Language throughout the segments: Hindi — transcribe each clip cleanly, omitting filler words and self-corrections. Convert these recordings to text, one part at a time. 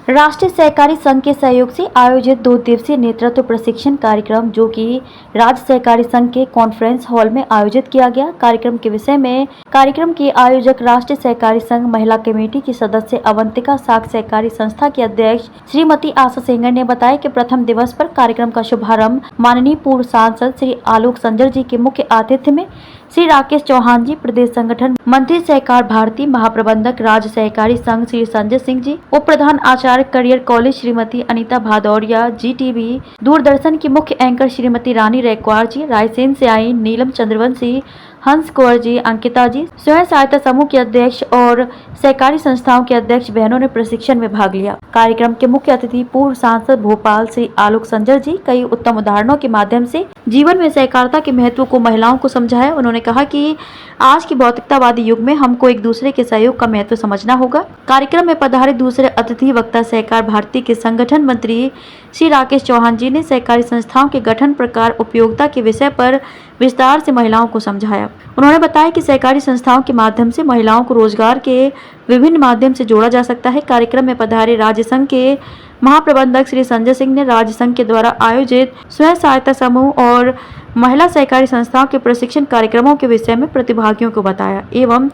राष्ट्रीय सहकारी संघ के सहयोग से आयोजित 2 दिवसीय नेतृत्व प्रशिक्षण कार्यक्रम जो कि राज्य सहकारी संघ के कॉन्फ्रेंस हॉल में आयोजित किया गया। कार्यक्रम के विषय में कार्यक्रम की आयोजक राष्ट्रीय सहकारी संघ महिला कमेटी की सदस्य अवंतिका साख सहकारी संस्था की अध्यक्ष श्रीमती आशा सेंगर ने बताया कि प्रथम दिवस पर कार्यक्रम का शुभारंभ माननीय पूर्व सांसद श्री आलोक संजर जी के मुख्य आतिथ्य में श्री राकेश चौहान जी, प्रदेश संगठन मंत्री सहकार भारती, महाप्रबंधक राज्य सहकारी संघ श्री संजय सिंह जी, उप प्रधान आचार्य career college Shrimati Anita Bhadauria, GTV Doordarshan की मुख्य एंकर श्रीमती रानी रैक्वार जी, रायसेन से आई नीलम चंद्रवंशी, हंस कौर जी, अंकिता जी, स्वयं सहायता समूह के अध्यक्ष और सहकारी संस्थाओं के अध्यक्ष बहनों ने प्रशिक्षण में भाग लिया। कार्यक्रम के मुख्य अतिथि पूर्व सांसद भोपाल श्री आलोक संजर जी कई उत्तम उदाहरणों के माध्यम से जीवन में सहकारिता के महत्व को महिलाओं को समझाया। उन्होंने कहा कि आज की भौतिकतावादी युग में हमको एक दूसरे के सहयोग का महत्व समझना होगा। कार्यक्रम में पधारे दूसरे अतिथि वक्ता सहकार भारती के संगठन मंत्री श्री राकेश चौहान जी ने सहकारी संस्थाओं के गठन, प्रकार, उपयोगिता के विषय पर विस्तार से महिलाओं को समझाया। उन्होंने बताया कि सहकारी संस्थाओं के माध्यम से महिलाओं को रोजगार के विभिन्न माध्यम से जोड़ा जा सकता है। कार्यक्रम में पधारे राज्य संघ के महाप्रबंधक श्री संजय सिंह ने राज्य संघ के द्वारा आयोजित स्वयं सहायता समूह और महिला सहकारी संस्थाओं के प्रशिक्षण कार्यक्रमों के विषय में प्रतिभागियों को बताया एवं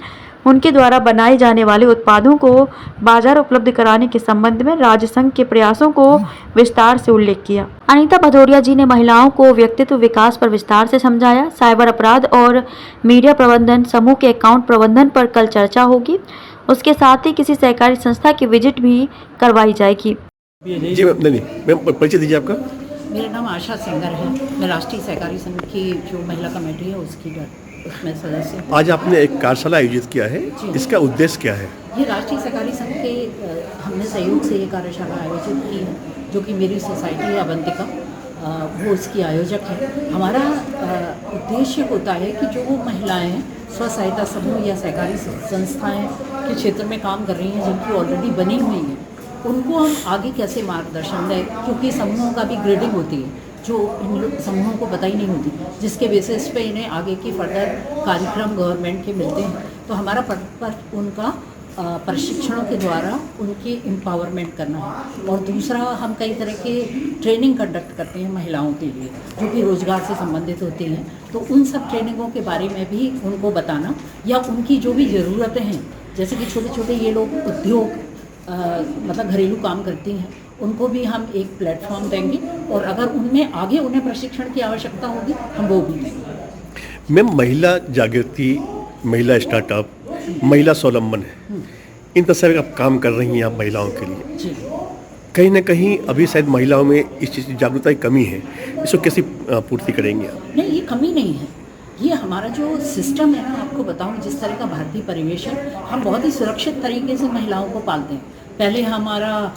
उनके द्वारा बनाए जाने वाले उत्पादों को बाजार उपलब्ध कराने के संबंध में राज्य संघ के प्रयासों को विस्तार से उल्लेख किया। अनीता भदौरिया जी ने महिलाओं को व्यक्तित्व विकास पर विस्तार से समझाया। साइबर अपराध और मीडिया प्रबंधन, समूह के अकाउंट प्रबंधन पर कल चर्चा होगी। उसके साथ ही किसी सहकारी संस्था की विजिट भी करवाई जाएगी। जी मैम परिचय दीजिए आपका। मेरा नाम आशा सेंगर है। मैं राष्ट्रीय सहकारी संघ की जो महिला कमेटी है उसमें सदस्य हूँ। आज आपने एक कार्यशाला आयोजित किया है, इसका उद्देश्य क्या है? ये राष्ट्रीय सहकारी संघ के हमने सहयोग से ये कार्यशाला आयोजित की है जो कि मेरी सोसाइटी है अवंतिका, वो इसकी आयोजक है। हमारा उद्देश्य होता है कि जो वो महिलाएं स्व सहायता समूह या सहकारी संस्थाएं के क्षेत्र में काम कर रही हैं जिनकी ऑलरेडी बनी हुई हैं, उनको हम आगे कैसे मार्गदर्शन दें, क्योंकि समूहों का भी ग्रेडिंग होती है जो इन समूहों को पता ही नहीं होती, जिसके बेसिस पे इन्हें आगे के फर्दर कार्यक्रम गवर्नमेंट के मिलते हैं। तो हमारा पर्पस उनका प्रशिक्षणों के द्वारा उनकी एम्पावरमेंट करना है। और दूसरा, हम कई तरह के ट्रेनिंग कंडक्ट करते हैं महिलाओं के लिए जो कि रोज़गार से संबंधित होती हैं। तो उन सब ट्रेनिंगों के बारे में भी उनको बताना या उनकी जो भी ज़रूरतें हैं, जैसे कि छोटे छोटे ये लोग उद्योग मतलब घरेलू काम करती हैं, उनको भी हम एक प्लेटफॉर्म देंगे और अगर उनमें आगे उन्हें प्रशिक्षण की आवश्यकता होगी हम वो भी देंगे। मैम, महिला जागृति, महिला स्टार्टअप, महिला स्वावलंबन है, इन तरह से आप काम कर रही हैं आप महिलाओं के लिए। जी, कहीं ना कहीं अभी शायद महिलाओं में इस चीज़ की जागरूकता की कमी है, इसको कैसे पूर्ति करेंगे आप? नहीं, ये कमी नहीं है। ये हमारा जो सिस्टम है ना, आपको बताऊं, जिस तरह का भारतीय परिवेश है, हम बहुत ही सुरक्षित तरीके से महिलाओं को पालते हैं। पहले हमारा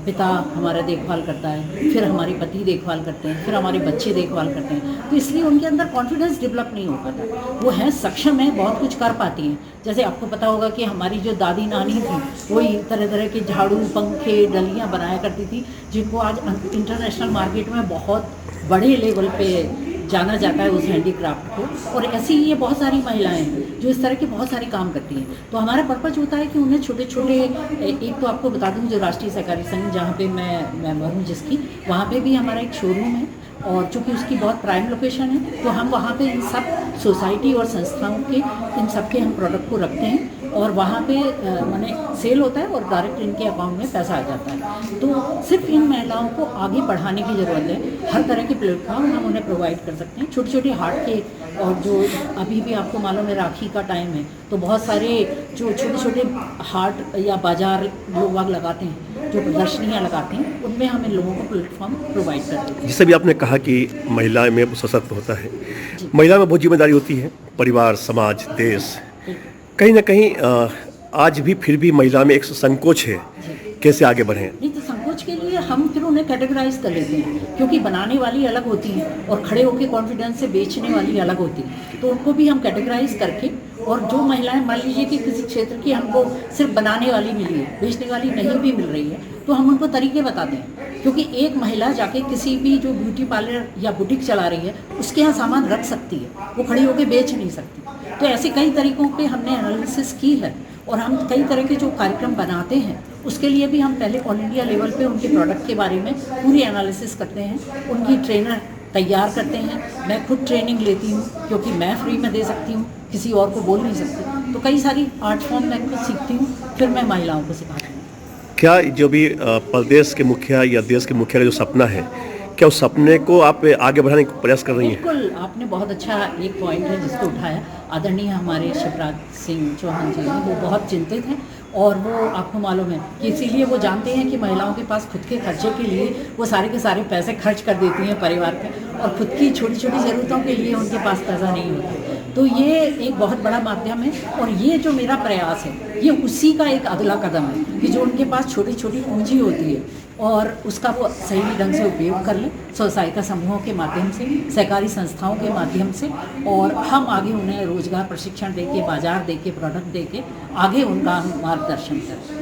पिता हमारा देखभाल करता है, फिर हमारे पति देखभाल करते हैं, फिर हमारे बच्चे देखभाल करते हैं। तो इसलिए उनके अंदर कॉन्फिडेंस डेवलप नहीं हो पाता। वो हैं सक्षम है, बहुत कुछ कर पाती हैं। जैसे आपको पता होगा कि हमारी जो दादी नानी थी वही तरह तरह के झाड़ू, पंखे, डलियाँ बनाया करती थी, जिनको आज इंटरनेशनल मार्केट में बहुत बड़े लेवल पे जाना जाता है उस हैंडीक्राफ्ट को। और ऐसी ये बहुत सारी महिलाएं हैं जो इस तरह के बहुत सारे काम करती हैं। तो हमारा पर्पज होता है कि उन्हें छोटे छोटे, एक तो आपको बता दूं, जो राष्ट्रीय सहकारी संघ जहाँ पे मैं मेंबर हूँ जिसकी, वहाँ पे भी हमारा एक शोरूम है और चूँकि उसकी बहुत प्राइम लोकेशन है, तो हम वहाँ पे इन सब सोसाइटी और संस्थाओं के इन सब के हम प्रोडक्ट को रखते हैं और वहाँ पे माने सेल होता है और डायरेक्ट इनके अकाउंट में पैसा आ जाता है। तो सिर्फ इन महिलाओं को आगे बढ़ाने की ज़रूरत है। हर तरह के प्लेटफॉर्म हम उन्हें प्रोवाइड कर सकते हैं। छोटे छोटे हार्ट के, और जो अभी भी आपको मालूम है राखी का टाइम है, तो बहुत सारे जो छोटे छोटे हार्ट या बाजार लोग वाग लगाते हैं, जो प्रदर्शनियाँ लगाते हैं, उनमें हम इन लोगों को प्लेटफॉर्म प्रोवाइड करते हैं। जैसे भी आपने कहा कि महिला में सशक्त होता है, महिला में बहुत जिम्मेदारी होती है, परिवार, समाज, देश। कहीं ना कहीं आज भी फिर भी महिला में एक संकोच है, कैसे आगे बढ़ें? नहीं, तो संकोच के लिए हम फिर उन्हें कैटेगराइज कर लेते हैं, क्योंकि बनाने वाली अलग होती हैं और खड़े होकर कॉन्फिडेंस से बेचने वाली अलग होती है। तो उनको भी हम कैटेगराइज करके, और जो महिलाएं मान लीजिए कि किसी क्षेत्र की हमको सिर्फ बनाने वाली मिली है, बेचने वाली नहीं भी मिल रही है, तो हम उनको तरीके बताते हैं। क्योंकि एक महिला जाके किसी भी जो ब्यूटी पार्लर या बुटीक चला रही है उसके यहाँ सामान रख सकती है, वो खड़ी होकर बेच नहीं सकती। तो ऐसे कई तरीकों पे हमने एनालिसिस की है और हम कई तरह के जो कार्यक्रम बनाते हैं उसके लिए भी हम पहले ऑल इंडिया लेवल पे उनके प्रोडक्ट के बारे में पूरी एनालिसिस करते हैं, उनकी ट्रेनर तैयार करते हैं। मैं खुद ट्रेनिंग लेती हूँ क्योंकि मैं फ्री में दे सकती हूँ, किसी और को बोल नहीं सकती। तो कई सारी आर्ट फॉर्म मैं खुद सीखती हूँ, फिर मैं महिलाओं को सिखाती हूँ। क्या जो भी प्रदेश के मुखिया या देश के मुखिया का जो सपना है, क्या उस सपने को आप आगे बढ़ाने का प्रयास कर रही हैं? बिल्कुल, आपने बहुत अच्छा एक पॉइंट है जिसको उठाया। आदरणीय हमारे शिवराज सिंह चौहान जी हैं, वो बहुत चिंतित हैं और वो आपको मालूम है कि इसीलिए वो जानते हैं कि महिलाओं के पास खुद के खर्चे के लिए वो सारे के सारे पैसे खर्च कर देती हैं परिवार पे, और खुद की छोटी छोटी ज़रूरतों के लिए उनके पास पैसा नहीं होता। तो ये एक बहुत बड़ा माध्यम है, और ये जो मेरा प्रयास है ये उसी का एक अगला कदम है कि जो उनके पास छोटी छोटी पूंजी होती है और उसका वो सही ढंग से उपयोग कर ले, स्व सहायता समूहों के माध्यम से, सहकारी संस्थाओं के माध्यम से, और हम आगे उन्हें रोजगार प्रशिक्षण देके, बाजार देके, प्रोडक्ट देके आगे उनका हम मार्गदर्शन करें।